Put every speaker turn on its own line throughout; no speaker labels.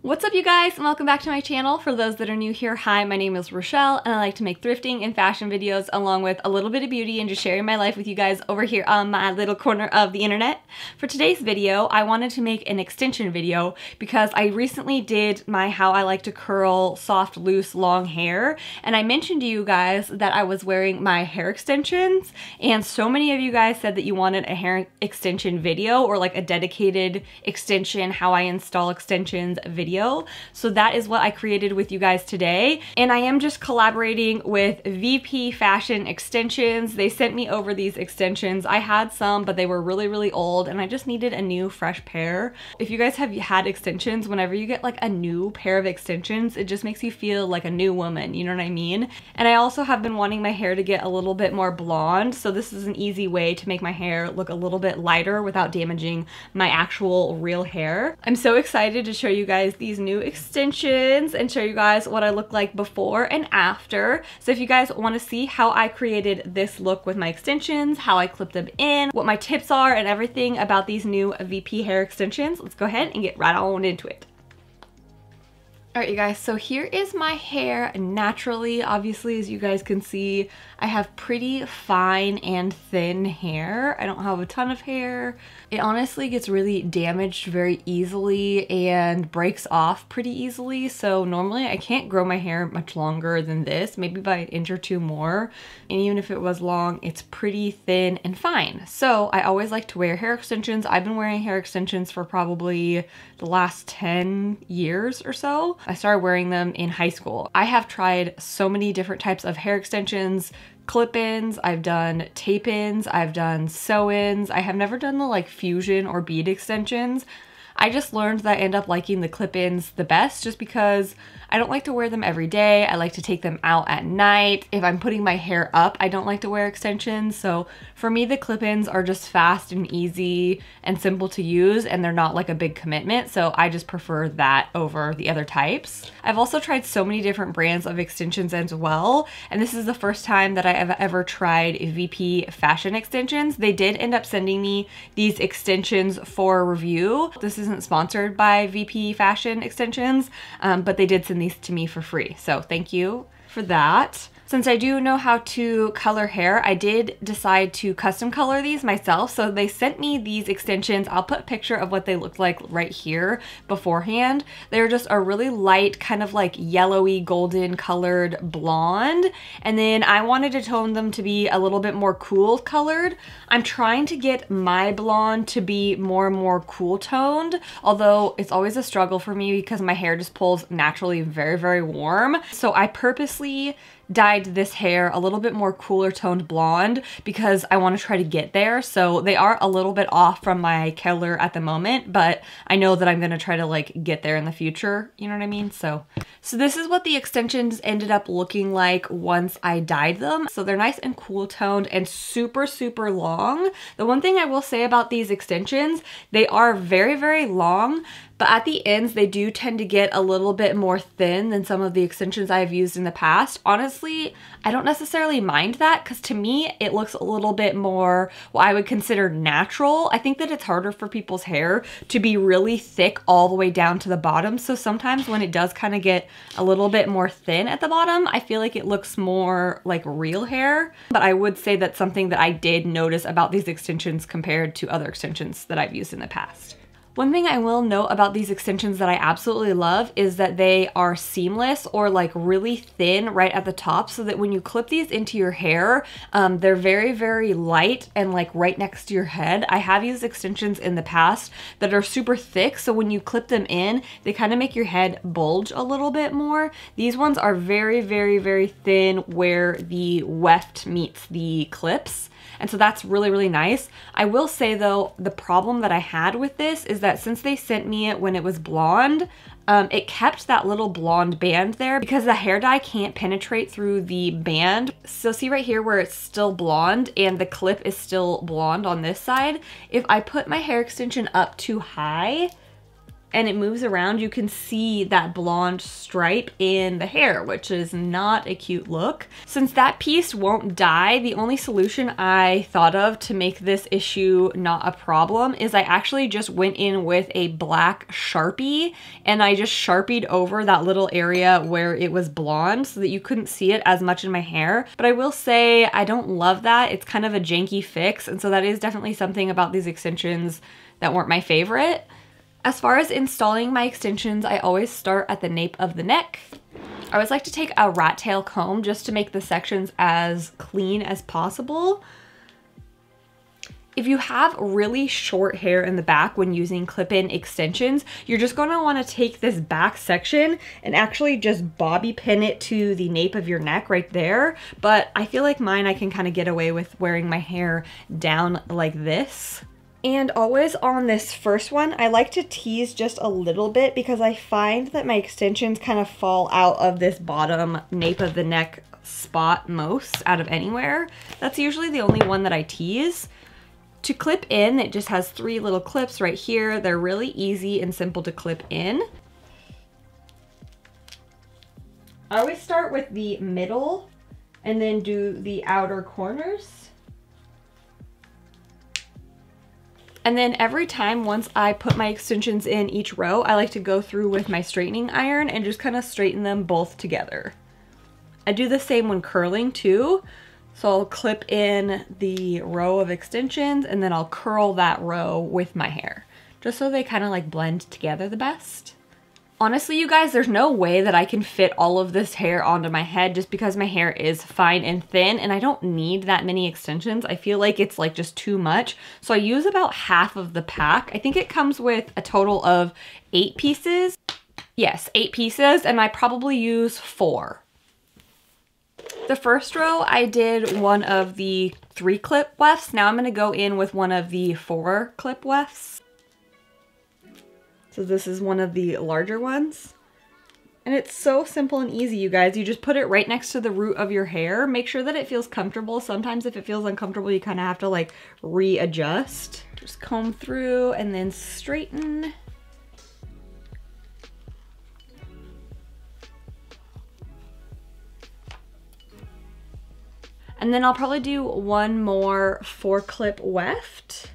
What's up, you guys, and welcome back to my channel. For those that are new here, hi, my name is Rochelle, and I like to make thrifting and fashion videos along with a little bit of beauty and just sharing my life with you guys over here on my little corner of the internet. For today's video, I wanted to make an extension video because I recently did my how I like to curl soft, loose, long hair, and I mentioned to you guys that I was wearing my hair extensions, and so many of you guys said that you wanted a hair extension video or like a dedicated extension, how I install extensions video. So that is what I created with you guys today. And I am just collaborating with Vpfashion extensions. They sent me over these extensions. I had some, but they were really old and I just needed a new fresh pair. If you guys have had extensions, whenever you get like a new pair of extensions, it just makes you feel like a new woman, you know what I mean? And I also have been wanting my hair to get a little bit more blonde, so this is an easy way to make my hair look a little bit lighter without damaging my actual real hair. I'm so excited to show you guys these new extensions and show you guys what I look like before and after. So if you guys want to see how I created this look with my extensions, how I clip them in, what my tips are, and everything about these new VP hair extensions, let's go ahead and get right on into it. Alright, you guys, so here is my hair naturally. Obviously, as you guys can see, I have pretty fine and thin hair. I don't have a ton of hair. It honestly gets really damaged very easily and breaks off pretty easily. So normally I can't grow my hair much longer than this, maybe by an inch or two more. And even if it was long, it's pretty thin and fine. So I always like to wear hair extensions. I've been wearing hair extensions for probably the last 10 years or so. I started wearing them in high school. I have tried so many different types of hair extensions, clip-ins, I've done tape-ins, I've done sew-ins. I have never done the like fusion or bead extensions. I just learned that I end up liking the clip-ins the best just because I don't like to wear them every day. I like to take them out at night. If I'm putting my hair up, I don't like to wear extensions. So for me, the clip-ins are just fast and easy and simple to use, and they're not like a big commitment. So I just prefer that over the other types. I've also tried so many different brands of extensions as well. And this is the first time that I have ever tried Vpfashion extensions. They did end up sending me these extensions for review. This isn't sponsored by Vpfashion extensions, but they did send these to me for free. So thank you for that. Since I do know how to color hair, I did decide to custom color these myself. So they sent me these extensions. I'll put a picture of what they looked like right here beforehand. They're just a really light, kind of like yellowy golden colored blonde. And then I wanted to tone them to be a little bit more cool colored. I'm trying to get my blonde to be more and more cool toned, although it's always a struggle for me because my hair just pulls naturally very warm. So I purposely dyed this hair a little bit more cooler toned blonde because I want to try to get there. So they are a little bit off from my color at the moment, but I know that I'm going to try to like get there in the future, you know what I mean? So this is what the extensions ended up looking like once I dyed them. So they're nice and cool toned and super long. The one thing I will say about these extensions, they are very long, but at the ends, they do tend to get a little bit more thin than some of the extensions I've used in the past. Honestly, I don't necessarily mind that because to me, it looks a little bit more what I would consider natural. I think that it's harder for people's hair to be really thick all the way down to the bottom. So sometimes when it does kind of get a little bit more thin at the bottom, I feel like it looks more like real hair. But I would say that's something that I did notice about these extensions compared to other extensions that I've used in the past. One thing I will note about these extensions that I absolutely love is that they are seamless or like really thin right at the top, so that when you clip these into your hair, they're very light and like right next to your head. I have used extensions in the past that are super thick, so when you clip them in, they kind of make your head bulge a little bit more. These ones are very thin where the weft meets the clips. And so that's really nice. I will say though, the problem that I had with this is that since they sent me it when it was blonde, it kept that little blonde band there because the hair dye can't penetrate through the band. So see right here where it's still blonde and the clip is still blonde on this side. If I put my hair extension up too high, and it moves around, you can see that blonde stripe in the hair, which is not a cute look. Since that piece won't dye, the only solution I thought of to make this issue not a problem is I actually just went in with a black Sharpie and I just Sharpied over that little area where it was blonde so that you couldn't see it as much in my hair. But I will say I don't love that. It's kind of a janky fix, and so that is definitely something about these extensions that weren't my favorite. As far as installing my extensions, I always start at the nape of the neck. I always like to take a rat tail comb just to make the sections as clean as possible. If you have really short hair in the back when using clip-in extensions, you're just going to want to take this back section and actually just bobby pin it to the nape of your neck right there. But I feel like mine, I can kind of get away with wearing my hair down like this. And always on this first one, I like to tease just a little bit because I find that my extensions kind of fall out of this bottom nape of the neck spot most out of anywhere. That's usually the only one that I tease. To clip in, it just has 3 little clips right here. They're really easy and simple to clip in. I always start with the middle and then do the outer corners. And then every time once I put my extensions in each row, I like to go through with my straightening iron and just kind of straighten them both together. I do the same when curling too. So I'll clip in the row of extensions and then I'll curl that row with my hair, just so they kind of like blend together the best. Honestly, you guys, there's no way that I can fit all of this hair onto my head just because my hair is fine and thin and I don't need that many extensions. I feel like it's like just too much. So I use about half of the pack. I think it comes with a total of 8 pieces. Yes, 8 pieces, and I probably use 4. The first row, I did one of the 3 clip wefts. Now I'm gonna go in with one of the 4 clip wefts. So this is one of the larger ones. And it's so simple and easy, you guys. You just put it right next to the root of your hair. Make sure that it feels comfortable. Sometimes if it feels uncomfortable, you kind of have to like readjust. Just comb through and then straighten. And then I'll probably do one more 4 clip weft.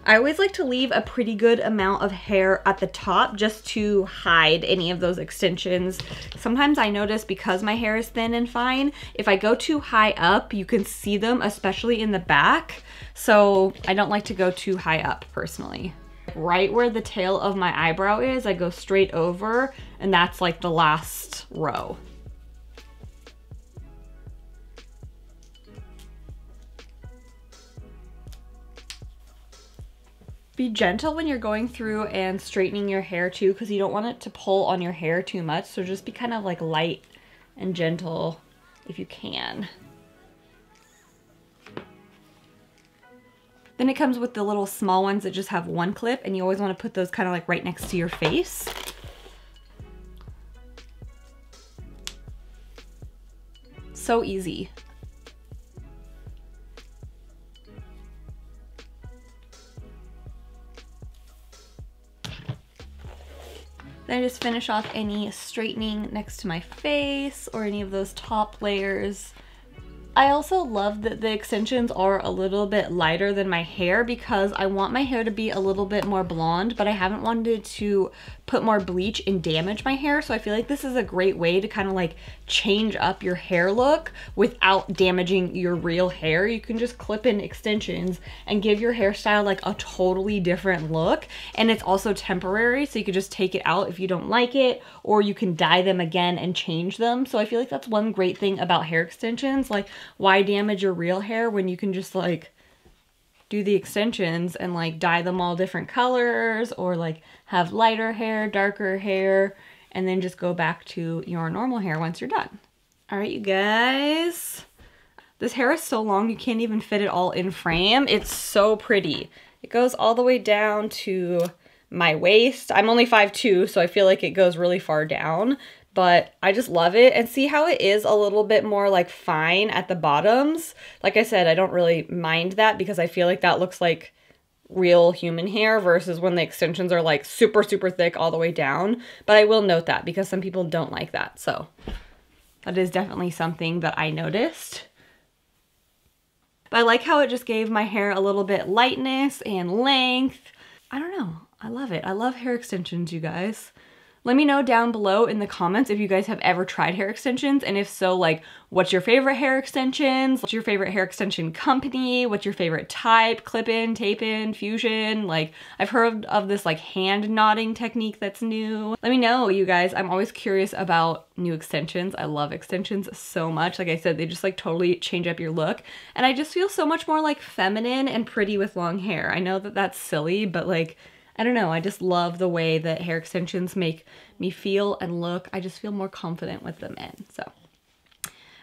I always like to leave a pretty good amount of hair at the top just to hide any of those extensions. Sometimes I notice because my hair is thin and fine, if I go too high up, you can see them, especially in the back. So I don't like to go too high up personally. Right where the tail of my eyebrow is, I go straight over, and that's like the last row. Be gentle when you're going through and straightening your hair too, because you don't want it to pull on your hair too much. So just be kind of like light and gentle if you can. Then it comes with the little small ones that just have 1 clip, and you always want to put those kind of like right next to your face. So easy. Then I just finish off any straightening next to my face or any of those top layers. I also love that the extensions are a little bit lighter than my hair because I want my hair to be a little bit more blonde, but I haven't wanted to put more bleach and damage my hair. So I feel like this is a great way to kind of like change up your hair look without damaging your real hair. You can just clip in extensions and give your hairstyle like a totally different look. And it's also temporary, so you could just take it out if you don't like it, or you can dye them again and change them. So I feel like that's one great thing about hair extensions. Like, why damage your real hair when you can just like do the extensions and like dye them all different colors, or like have lighter hair, darker hair, and then just go back to your normal hair once you're done. All right, you guys. This hair is so long you can't even fit it all in frame. It's so pretty. It goes all the way down to my waist. I'm only 5'2", so I feel like it goes really far down, but I just love it. And see how it is a little bit more like fine at the bottoms? Like I said, I don't really mind that because I feel like that looks like real human hair versus when the extensions are like super, super thick all the way down. But I will note that because some people don't like that. So that is definitely something that I noticed. But I like how it just gave my hair a little bit lightness and length. I don't know. I love it. I love hair extensions, you guys. Let me know down below in the comments if you guys have ever tried hair extensions, and if so, like, what's your favorite hair extensions? What's your favorite hair extension company? What's your favorite type? Clip-in, tape-in, fusion? Like, I've heard of this like hand knotting technique that's new. Let me know, you guys. I'm always curious about new extensions. I love extensions so much. Like I said, they just like totally change up your look, and I just feel so much more like feminine and pretty with long hair. I know that that's silly, but like, I don't know, I just love the way that hair extensions make me feel and look. I just feel more confident with them in, so.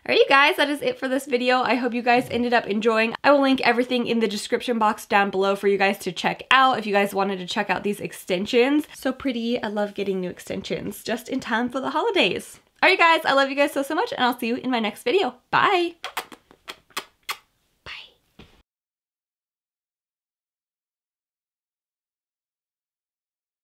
Alright, you guys, that is it for this video. I hope you guys ended up enjoying. I will link everything in the description box down below for you guys to check out if you guys wanted to check out these extensions. So pretty. I love getting new extensions just in time for the holidays. Alright, you guys, I love you guys so, so much, and I'll see you in my next video. Bye!